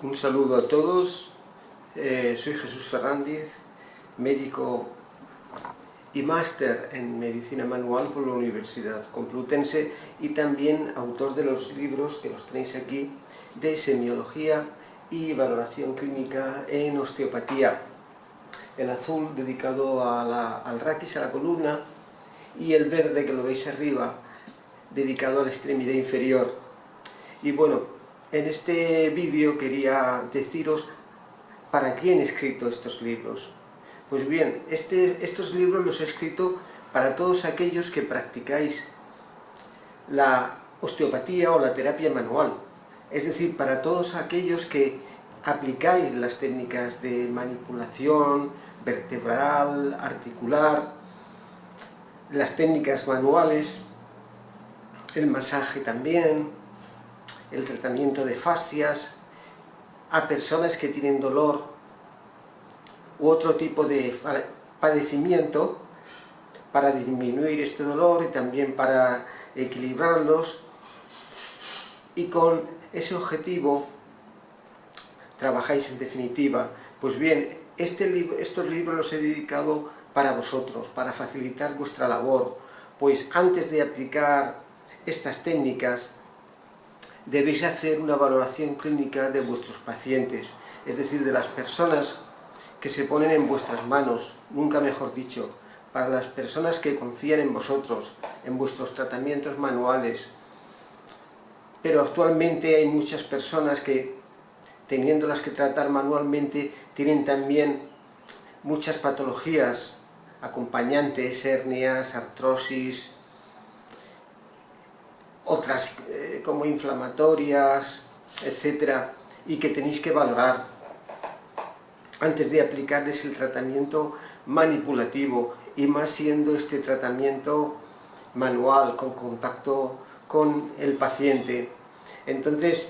Un saludo a todos, soy Jesús Fernández, médico y máster en Medicina Manual por la Universidad Complutense y también autor de los libros que los tenéis aquí de semiología y valoración clínica en osteopatía. El azul dedicado al raquis, a la columna, y el verde que lo veis arriba dedicado a la extremidad inferior. Y bueno, en este vídeo quería deciros para quién he escrito estos libros. Pues bien, estos libros los he escrito para todos aquellos que practicáis la osteopatía o la terapia manual, es decir, para todos aquellos que aplicáis las técnicas de manipulación vertebral, articular, las técnicas manuales, el masaje también, el tratamiento de fascias, a personas que tienen dolor u otro tipo de padecimiento, para disminuir este dolor y también para equilibrarlos, y con ese objetivo trabajáis en definitiva. Pues bien, estos libros los he dedicado para vosotros, para facilitar vuestra labor, pues antes de aplicar estas técnicas debéis hacer una valoración clínica de vuestros pacientes, es decir, de las personas que se ponen en vuestras manos, nunca mejor dicho, para las personas que confían en vosotros, en vuestros tratamientos manuales. Pero actualmente hay muchas personas que, teniéndolas que tratar manualmente, tienen también muchas patologías acompañantes, hernias, artrosis, otras como inflamatorias, etcétera, y que tenéis que valorar antes de aplicarles el tratamiento manipulativo, y más siendo este tratamiento manual, con contacto con el paciente. Entonces,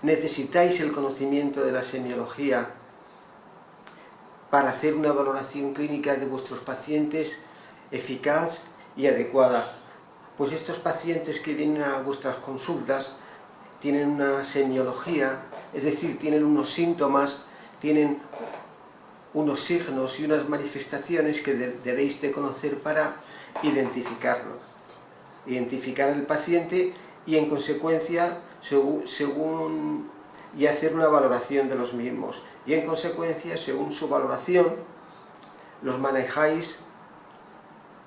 necesitáis el conocimiento de la semiología para hacer una valoración clínica de vuestros pacientes eficaz y adecuada. Pues estos pacientes que vienen a vuestras consultas tienen una semiología, es decir, tienen unos síntomas, tienen unos signos y unas manifestaciones que debéis de conocer para identificarlos. Identificar al paciente y en consecuencia y hacer una valoración de los mismos. Y en consecuencia, según su valoración, los manejáis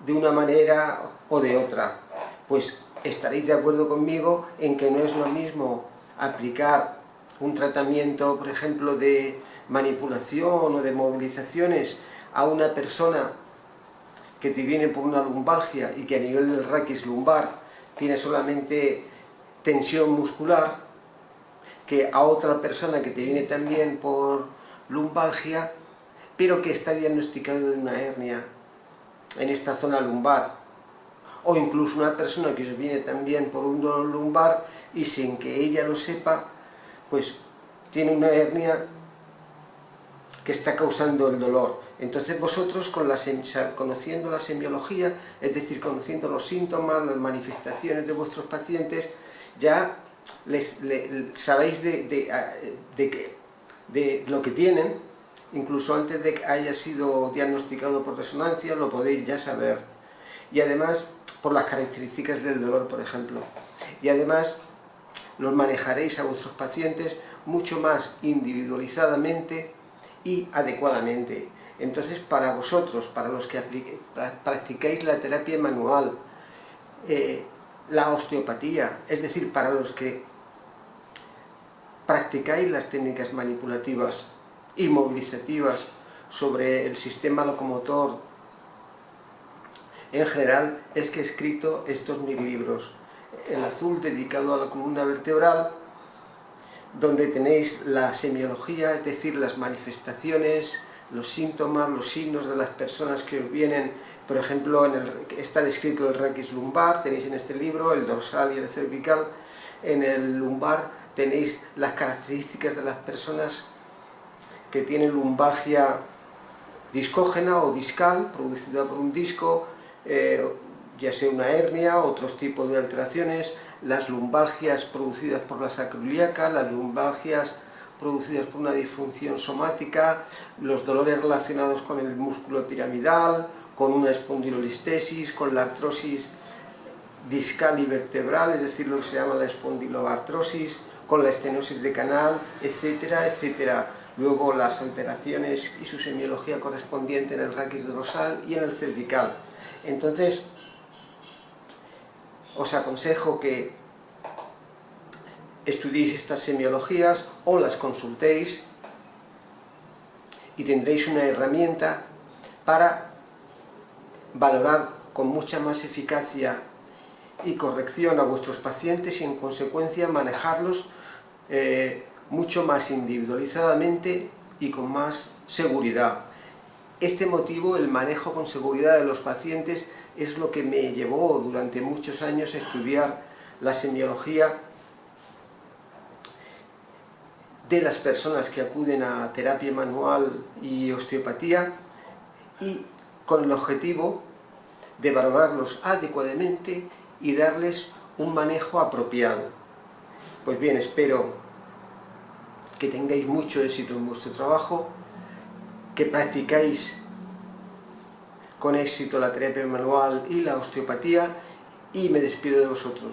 de una manera o de otra. Pues estaréis de acuerdo conmigo en que no es lo mismo aplicar un tratamiento, por ejemplo, de manipulación o de movilizaciones a una persona que te viene por una lumbalgia y que a nivel del raquis lumbar tiene solamente tensión muscular, que a otra persona que te viene también por lumbalgia, pero que está diagnosticado de una hernia en esta zona lumbar. O incluso una persona que os viene también por un dolor lumbar y sin que ella lo sepa, pues tiene una hernia que está causando el dolor. Entonces vosotros, conociendo la semiología, es decir, conociendo los síntomas, las manifestaciones de vuestros pacientes, ya sabéis de lo que tienen, incluso antes de que haya sido diagnosticado por resonancia, lo podéis ya saber. Y además, por las características del dolor, por ejemplo. Y además, los manejaréis a vuestros pacientes mucho más individualizadamente y adecuadamente. Entonces, para vosotros, para los que practicáis la terapia manual, la osteopatía, es decir, para los que practicáis las técnicas manipulativas y movilizativas sobre el sistema locomotor, en general, es que he escrito estos 1000 libros. El azul dedicado a la columna vertebral, donde tenéis la semiología, es decir, las manifestaciones, los síntomas, los signos de las personas que os vienen. Por ejemplo, está descrito el raquis lumbar, tenéis en este libro el dorsal y el cervical. En el lumbar tenéis las características de las personas que tienen lumbalgia discógena o discal, producida por un disco, ya sea una hernia, otros tipos de alteraciones, las lumbalgias producidas por la sacroiliaca, las lumbalgias producidas por una disfunción somática, los dolores relacionados con el músculo piramidal, con una espondilolistesis, con la artrosis discal y vertebral, es decir, lo que se llama la espondiloartrosis, con la estenosis de canal, etcétera, etcétera. Luego las alteraciones y su semiología correspondiente en el raquis dorsal y en el cervical. Entonces, os aconsejo que estudiéis estas semiologías o las consultéis y tendréis una herramienta para valorar con mucha más eficacia y corrección a vuestros pacientes y en consecuencia manejarlos mucho más individualizadamente y con más seguridad. Este motivo, el manejo con seguridad de los pacientes, es lo que me llevó durante muchos años a estudiar la semiología de las personas que acuden a terapia manual y osteopatía, y con el objetivo de valorarlos adecuadamente y darles un manejo apropiado. Pues bien, espero que tengáis mucho éxito en vuestro trabajo, que practicáis con éxito la terapia manual y la osteopatía, y me despido de vosotros.